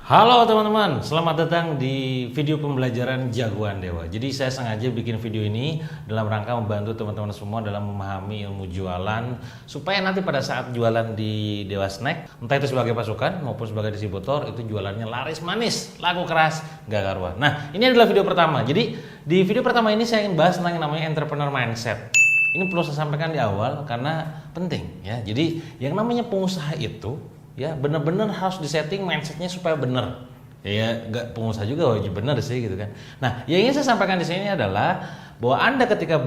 Halo teman-teman, selamat datang di video pembelajaran Jagoan Dewa. Jadi saya sengaja bikin video ini dalam rangka membantu teman-teman semua dalam memahami ilmu jualan supaya nanti pada saat jualan di Dewa Snack, entah itu sebagai pasukan maupun sebagai distributor, itu jualannya laris manis, laku keras, gak karuan. Nah, ini adalah video pertama. Jadi di video pertama ini saya ingin bahas tentang yang namanya entrepreneur mindset. Ini perlu saya sampaikan di awal karena penting ya. Jadi yang namanya pengusaha itu ya benar-benar harus disetting mindsetnya supaya benar. Ya nggak pengusaha juga wajib benar sih gitu kan. Nah, yang ingin saya sampaikan di sini adalah bahwa Anda ketika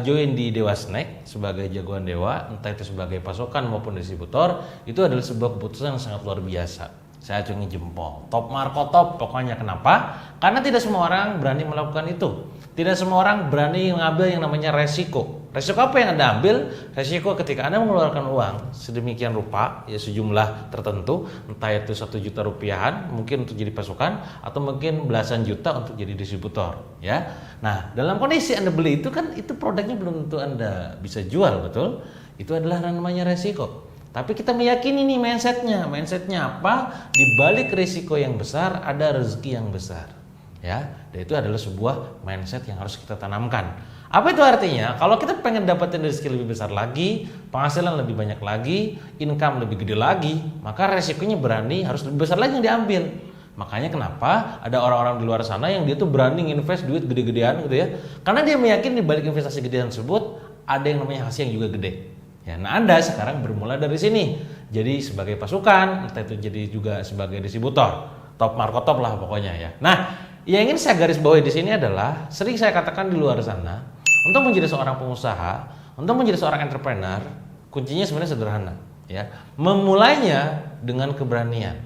join di Dewa Snack sebagai jagoan dewa, entah itu sebagai pasukan maupun distributor, itu adalah sebuah keputusan yang sangat luar biasa. Saya acungi jempol, top marko top pokoknya. Kenapa? Karena tidak semua orang berani melakukan itu. Tidak semua orang berani mengambil yang namanya resiko. Resiko apa yang Anda ambil? Resiko ketika Anda mengeluarkan uang sedemikian rupa, ya sejumlah tertentu, entah itu 1 juta rupiahan mungkin untuk jadi pasukan atau mungkin belasan juta untuk jadi distributor, ya. Nah, dalam kondisi Anda beli itu kan itu produknya belum tentu Anda bisa jual, betul? Itu adalah namanya resiko. Tapi kita meyakini nih mindsetnya apa? Di balik risiko yang besar ada rezeki yang besar, ya. Dan itu adalah sebuah mindset yang harus kita tanamkan. Apa itu artinya? Kalau kita pengen dapetin rezeki lebih besar lagi, penghasilan lebih banyak lagi, income lebih gede lagi, maka resikonya harus lebih besar lagi yang diambil. Makanya kenapa ada orang-orang di luar sana yang dia tuh berani invest duit gede-gedean gitu ya? Karena dia meyakini di balik investasi gedean tersebut ada yang namanya hasil yang juga gede. Ya, nah Anda sekarang bermula dari sini. Jadi sebagai pasukan, entah itu jadi juga sebagai distributor, top marko top lah pokoknya ya. Nah, yang ingin saya garis bawahi di sini adalah sering saya katakan di luar sana, untuk menjadi seorang pengusaha, untuk menjadi seorang entrepreneur, kuncinya sebenarnya sederhana, ya. Memulainya dengan keberanian,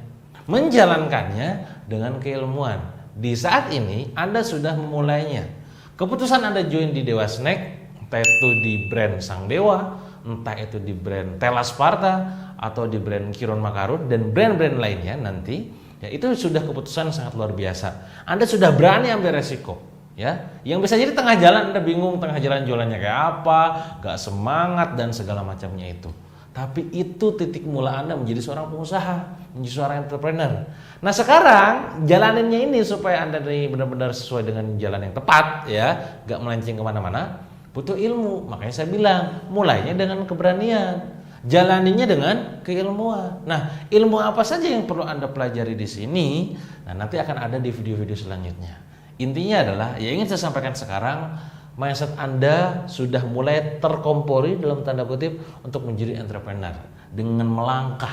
menjalankannya dengan keilmuan. Di saat ini Anda sudah memulainya. Keputusan Anda join di Dewa Snack, entah itu di brand Sang Dewa, entah itu di brand Tela Sparta atau di brand Kiron Makarun dan brand-brand lainnya nanti, ya itu sudah keputusan sangat luar biasa. Anda sudah berani ambil resiko. Ya, yang bisa jadi tengah jalan Anda bingung tengah jalan jualannya kayak apa, gak semangat dan segala macamnya itu. Tapi itu titik mula Anda menjadi seorang pengusaha, menjadi seorang entrepreneur. Nah sekarang jalaninnya ini supaya Anda benar-benar sesuai dengan jalan yang tepat, ya, gak melenceng kemana-mana, butuh ilmu. Makanya saya bilang mulainya dengan keberanian, jalaninya dengan keilmuan. Nah ilmu apa saja yang perlu Anda pelajari di sini? Nah nanti akan ada di video-video selanjutnya. Intinya adalah, ya ingin saya sampaikan sekarang, mindset Anda sudah mulai terkompori dalam tanda kutip untuk menjadi entrepreneur dengan melangkah,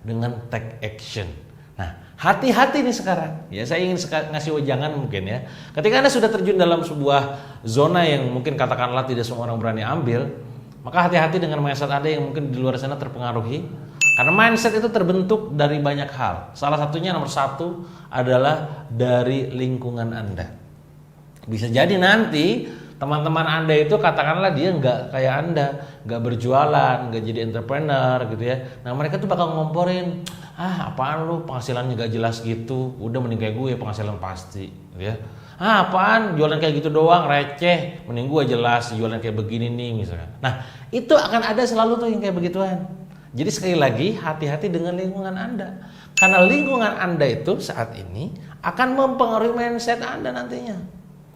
dengan take action. Nah, hati-hati nih sekarang. Ya, saya ingin ngasih wejangan mungkin ya. Ketika Anda sudah terjun dalam sebuah zona yang mungkin katakanlah tidak semua orang berani ambil, maka hati-hati dengan mindset Anda yang mungkin di luar sana terpengaruhi. Karena mindset itu terbentuk dari banyak hal. Salah satunya nomor 1 adalah dari lingkungan Anda. Bisa jadi nanti teman-teman Anda itu katakanlah dia nggak kayak Anda, nggak berjualan, nggak jadi entrepreneur gitu ya. Nah mereka tuh bakal ngomporin, apaan lu penghasilannya nggak jelas gitu, udah mending kayak gue penghasilan pasti, gitu ya. Apaan jualan kayak gitu doang receh, mending gue jelas jualan kayak begini nih misalnya. Nah itu akan ada selalu tuh yang kayak begituan. Jadi sekali lagi hati-hati dengan lingkungan Anda. Karena lingkungan Anda itu saat ini akan mempengaruhi mindset Anda nantinya.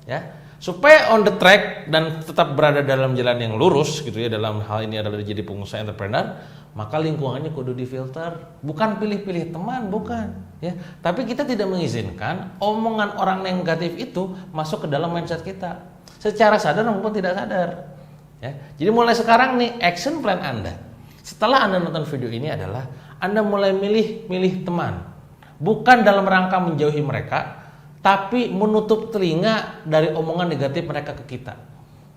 Ya, supaya on the track dan tetap berada dalam jalan yang lurus gitu ya, dalam hal ini adalah jadi pengusaha entrepreneur, maka lingkungannya kudu difilter. Bukan pilih-pilih teman, bukan, ya. Tapi kita tidak mengizinkan omongan orang negatif itu masuk ke dalam mindset kita. Secara sadar maupun tidak sadar. Ya. Jadi mulai sekarang nih action plan Anda. Setelah Anda nonton video ini adalah Anda mulai milih teman. Bukan dalam rangka menjauhi mereka, tapi menutup telinga dari omongan negatif mereka ke kita.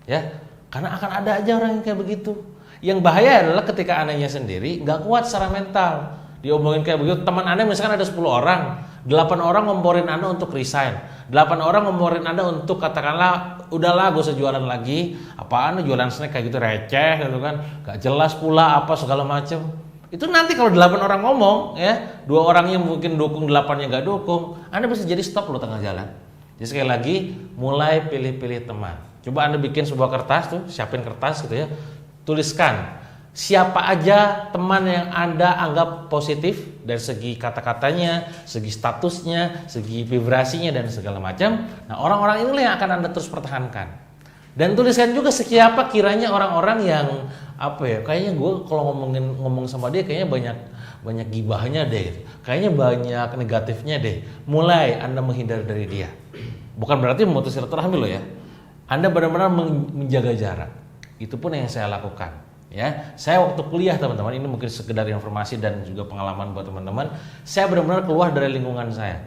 Ya, karena akan ada aja orang yang kayak begitu. Yang bahaya adalah ketika Andanya sendiri nggak kuat secara mental. Diomongin kayak begitu, teman Anda misalkan ada 10 orang, 8 orang ngomporin Anda untuk resign, 8 orang ngomporin Anda untuk katakanlah udahlah gue usah jualan lagi, apaan jualan snack kayak gitu receh gitu kan, gak jelas pula apa segala macem. Itu nanti kalau 8 orang ngomong ya, 2 orangnya mungkin dukung, 8-nya gak dukung, Anda bisa jadi stop loh tengah jalan. Jadi sekali lagi mulai pilih-pilih teman. Coba Anda bikin sebuah kertas tuh, siapin kertas gitu ya, tuliskan siapa aja teman yang Anda anggap positif, dari segi kata-katanya, segi statusnya, segi vibrasinya dan segala macam. Nah, orang-orang inilah yang akan Anda terus pertahankan. Dan tuliskan juga siapa kiranya orang-orang yang kayaknya gue kalau ngomong sama dia kayaknya banyak gibahnya deh, kayaknya banyak negatifnya deh. Mulai Anda menghindar dari dia. Bukan berarti memutus silaturahmi loh ya. Anda benar-benar menjaga jarak. Itu pun yang saya lakukan. Ya, saya waktu kuliah teman-teman, ini mungkin sekedar informasi dan juga pengalaman buat teman-teman. Saya benar-benar keluar dari lingkungan saya.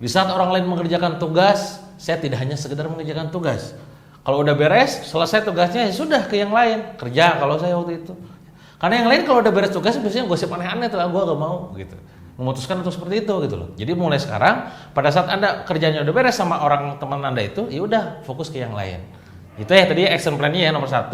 Di saat orang lain mengerjakan tugas, saya tidak hanya sekedar mengerjakan tugas. Kalau udah beres, selesai tugasnya ya sudah ke yang lain kerja. Kalau saya waktu itu, karena yang lain kalau udah beres tugas biasanya gosip aneh-aneh tuh, gue gak mau gitu. Memutuskan untuk seperti itu gitu loh. Jadi mulai sekarang, pada saat Anda kerjanya udah beres sama orang teman Anda itu, ya udah fokus ke yang lain. Itu ya tadi action plan-nya ya nomor 1.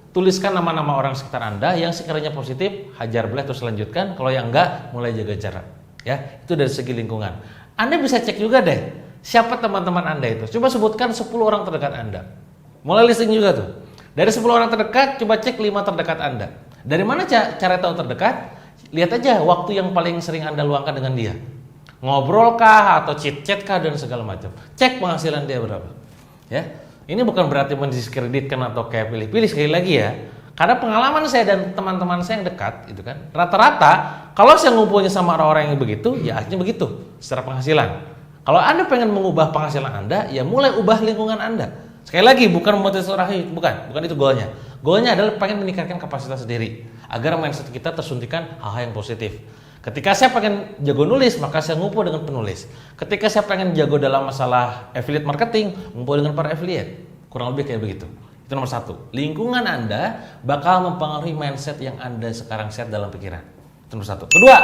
Tuliskan nama-nama orang sekitar Anda yang sekiranya positif, hajar boleh terus lanjutkan. Kalau yang enggak, mulai jaga jarak. Ya, itu dari segi lingkungan. Anda bisa cek juga deh, siapa teman-teman Anda itu. Coba sebutkan 10 orang terdekat Anda. Mulai listing juga tuh. Dari 10 orang terdekat, coba cek 5 terdekat Anda. Dari mana cara tahu terdekat? Lihat aja waktu yang paling sering Anda luangkan dengan dia. Ngobrol kah atau chit-chat kah dan segala macam. Cek penghasilan dia berapa. Ya. Ini bukan berarti mendiskreditkan atau kayak pilih-pilih, sekali lagi ya. Karena pengalaman saya dan teman-teman saya yang dekat itu kan, rata-rata kalau saya ngumpulnya sama orang-orang yang begitu, ya akhirnya begitu secara penghasilan. Kalau Anda pengen mengubah penghasilan Anda, ya mulai ubah lingkungan Anda. Sekali lagi bukan memutus silaturahmi, bukan itu goalnya. Goalnya adalah pengen meningkatkan kapasitas sendiri agar mindset kita tersuntikan hal-hal yang positif. Ketika saya pengen jago nulis, maka saya ngumpul dengan penulis. Ketika saya pengen jago dalam masalah affiliate marketing, ngumpul dengan para affiliate. Kurang lebih kayak begitu. Itu nomor 1. Lingkungan Anda bakal mempengaruhi mindset yang Anda sekarang set dalam pikiran. Itu nomor 1. Kedua,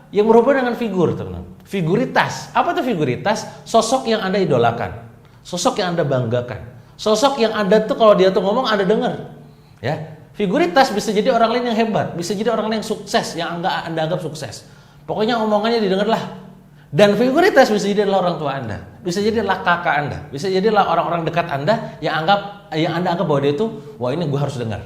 yang berhubungan dengan figur, teman-teman. Figuritas. Apa itu figuritas? Sosok yang Anda idolakan. Sosok yang Anda banggakan. Sosok yang Anda tuh kalau dia tuh ngomong Anda dengar. Ya. Figuritas bisa jadi orang lain yang hebat, bisa jadi orang lain yang sukses, yang Anda anggap sukses. Pokoknya omongannya didengar lah. Dan figuritas bisa jadi adalah orang tua Anda, bisa jadi adalah kakak Anda, bisa jadi adalah orang-orang dekat Anda yang Anda anggap bahwa dia itu, wah ini gue harus dengar.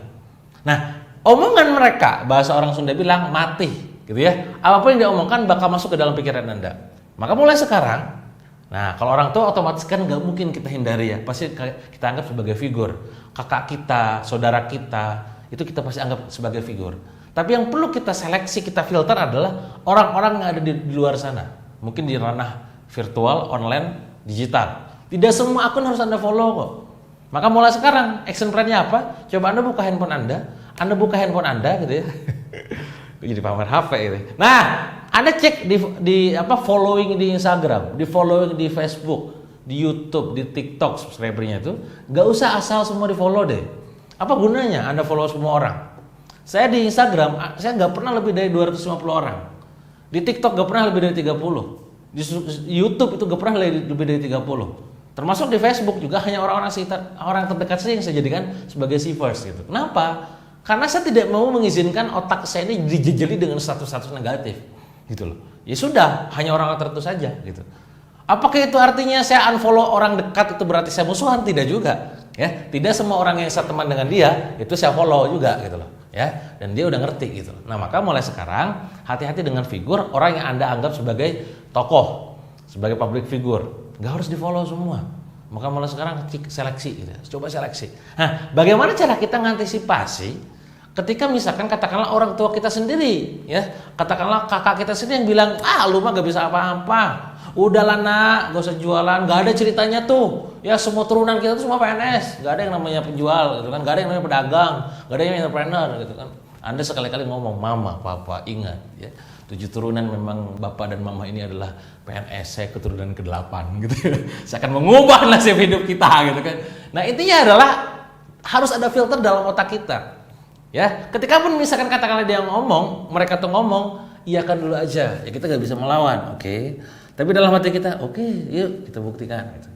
Nah, omongan mereka, bahasa orang Sunda bilang mati, gitu ya. Apapun yang dia omongkan bakal masuk ke dalam pikiran Anda. Maka mulai sekarang, nah kalau orang tua otomatis kan nggak mungkin kita hindari ya, pasti kita anggap sebagai figur. Kakak kita, saudara kita, itu kita pasti anggap sebagai figur. Tapi yang perlu kita seleksi, kita filter adalah orang-orang yang ada di luar sana. Mungkin di ranah virtual, online, digital. Tidak semua akun harus Anda follow kok. Maka mulai sekarang, action plan-nya apa? Coba Anda buka handphone Anda gitu ya. Jadi pamer HP gitu. Nah, Anda cek di following di Instagram, di following di Facebook, di YouTube, di TikTok subscribernya itu, nggak usah asal semua di follow deh. Apa gunanya Anda follow semua orang? Saya di Instagram, saya nggak pernah lebih dari 250 orang. Di TikTok nggak pernah lebih dari 30. Di YouTube itu nggak pernah lebih dari 30. Termasuk di Facebook juga hanya orang-orang sekitar, orang terdekat saya yang saya jadikan sebagai seekers gitu. Kenapa? Karena saya tidak mau mengizinkan otak saya ini dijejeli dengan status-status negatif, gitu loh. Ya sudah, hanya orang tertentu saja gitu. Apakah itu artinya saya unfollow orang dekat itu berarti saya musuhan? Tidak juga. Ya, tidak semua orang yang saya teman dengan dia itu saya follow juga gitu loh, ya. Dan dia udah ngerti gitu. Nah, maka mulai sekarang hati-hati dengan figur orang yang Anda anggap sebagai tokoh, sebagai public figure. Nggak harus di-follow semua. Maka mulai sekarang seleksi gitu. Coba seleksi. Nah, bagaimana cara kita mengantisipasi ketika misalkan katakanlah orang tua kita sendiri, ya, katakanlah kakak kita sendiri yang bilang, lu mah gak bisa apa-apa. Udahlah nak, gak usah jualan, gak ada ceritanya tuh. Ya semua turunan kita tuh semua PNS, gak ada yang namanya penjual gitu kan, gak ada yang namanya pedagang, gak ada yang entrepreneur gitu kan. Anda sekali-kali ngomong, mama, papa, ingat ya, 7 turunan memang bapak dan mama ini adalah PNS, saya keturunan ke-8 gitu. Saya akan mengubah nasib hidup kita gitu kan. Nah intinya adalah harus ada filter dalam otak kita. Ya, ketika pun misalkan katakanlah dia ngomong, mereka tuh ngomong, iyakan dulu aja. Ya kita gak bisa melawan, oke. Tapi dalam hati kita, oke, yuk kita buktikan. Gitu.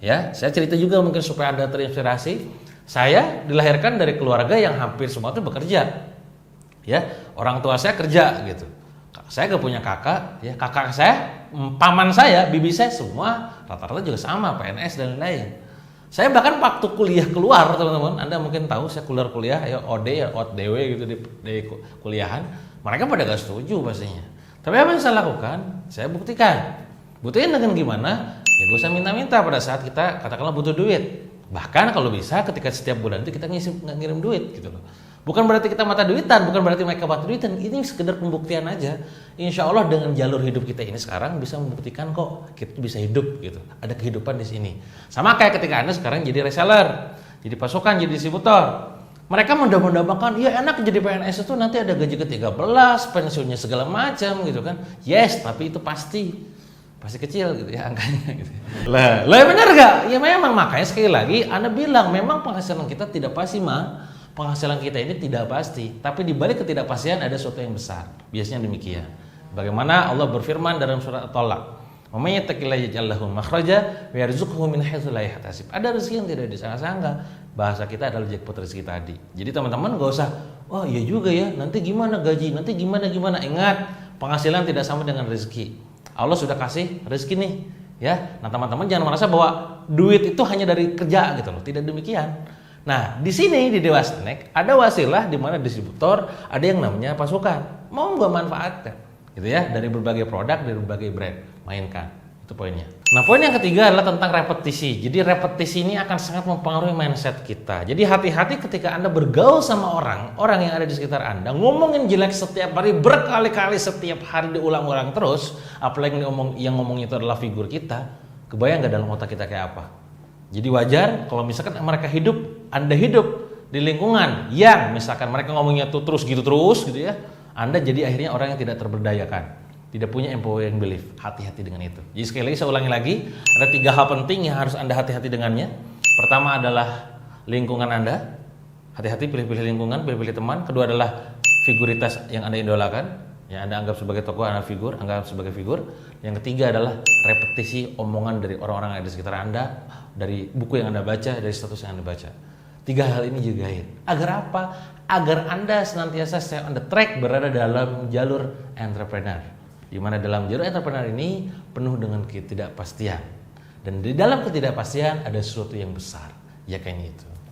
Ya, saya cerita juga mungkin supaya Anda terinspirasi. Saya dilahirkan dari keluarga yang hampir semua itu bekerja. Ya, orang tua saya kerja gitu. Saya gak punya kakak, ya kakak saya, paman saya, bibi saya semua rata-rata juga sama, PNS dan lain-lain. Saya bahkan waktu kuliah keluar, teman-teman, Anda mungkin tahu saya kuliah ya OD ya ODW gitu di kuliahan, mereka pada gak setuju pastinya. Tapi apa yang saya lakukan? Saya buktikan. Buktiin dengan gimana? Ya gue usah minta-minta pada saat kita katakanlah butuh duit. Bahkan kalau bisa ketika setiap bulan itu kita ngirim duit gitu loh. Bukan berarti kita mata duitan, bukan berarti mereka mata duitan. Ini sekedar pembuktian aja. Insya Allah dengan jalur hidup kita ini sekarang bisa membuktikan kok kita bisa hidup gitu. Ada kehidupan di sini. Sama kayak ketika Anda sekarang jadi reseller, jadi pasokan, jadi distributor. Mereka mendambakan, ya enak jadi PNS itu nanti ada gaji ke-13, pensiunnya segala macam gitu kan. Yes, tapi itu pasti kecil gitu ya angkanya gitu. Lah benar gak? Ya memang, makanya sekali lagi Anda bilang memang penghasilan kita tidak pasti mah. Penghasilan kita ini tidak pasti, tapi di balik ketidakpastian ada sesuatu yang besar. Biasanya demikian. Bagaimana Allah berfirman dalam surat At-Thalaq, "Wa may yattaqillaha yaj'al lahu makhraja wa yarzuqhu min haitsu la yahtasib." Ada rezeki yang tidak disangka-sangka. Bahasa kita adalah jackpot rezeki tadi. Jadi teman-teman gak usah, "Oh iya juga ya, nanti gimana gaji, nanti gimana." Ingat, penghasilan tidak sama dengan rezeki. Allah sudah kasih rezeki nih, ya. Nah, teman-teman jangan merasa bahwa duit itu hanya dari kerja gitu loh. Tidak demikian. Nah, di sini di Dewa Snack ada wasilah di mana distributor ada yang namanya pasukan. Mau nggak manfaatkan, gitu ya, dari berbagai produk, dari berbagai brand, mainkan. Itu poinnya. Nah, poin yang ketiga adalah tentang repetisi. Jadi repetisi ini akan sangat mempengaruhi mindset kita. Jadi hati-hati ketika Anda bergaul sama orang yang ada di sekitar Anda, ngomongin jelek setiap hari, berkali-kali setiap hari diulang-ulang terus, apalagi yang ngomong itu adalah figur kita, kebayang nggak dalam otak kita kayak apa? Jadi wajar kalau misalkan mereka Anda hidup di lingkungan yang misalkan mereka ngomongnya tuh terus gitu ya, Anda jadi akhirnya orang yang tidak terberdayakan, tidak punya empowering belief. Hati-hati dengan itu. Jadi sekali lagi saya ulangi lagi, ada 3 hal penting yang harus Anda hati-hati dengannya. Pertama adalah lingkungan Anda, hati-hati pilih-pilih lingkungan, pilih-pilih teman. Kedua adalah figuritas yang Anda idolakan, yang Anda anggap sebagai tokoh, anggap sebagai figur. Yang ketiga adalah repetisi omongan dari orang-orang yang ada di sekitar Anda, dari buku yang Anda baca, dari status yang Anda baca. 3 hal ini jagain. Agar apa? Agar Anda senantiasa stay on the track, berada dalam jalur entrepreneur. Di mana dalam jalur entrepreneur ini penuh dengan ketidakpastian. Dan di dalam ketidakpastian ada sesuatu yang besar. Ya kayaknya itu.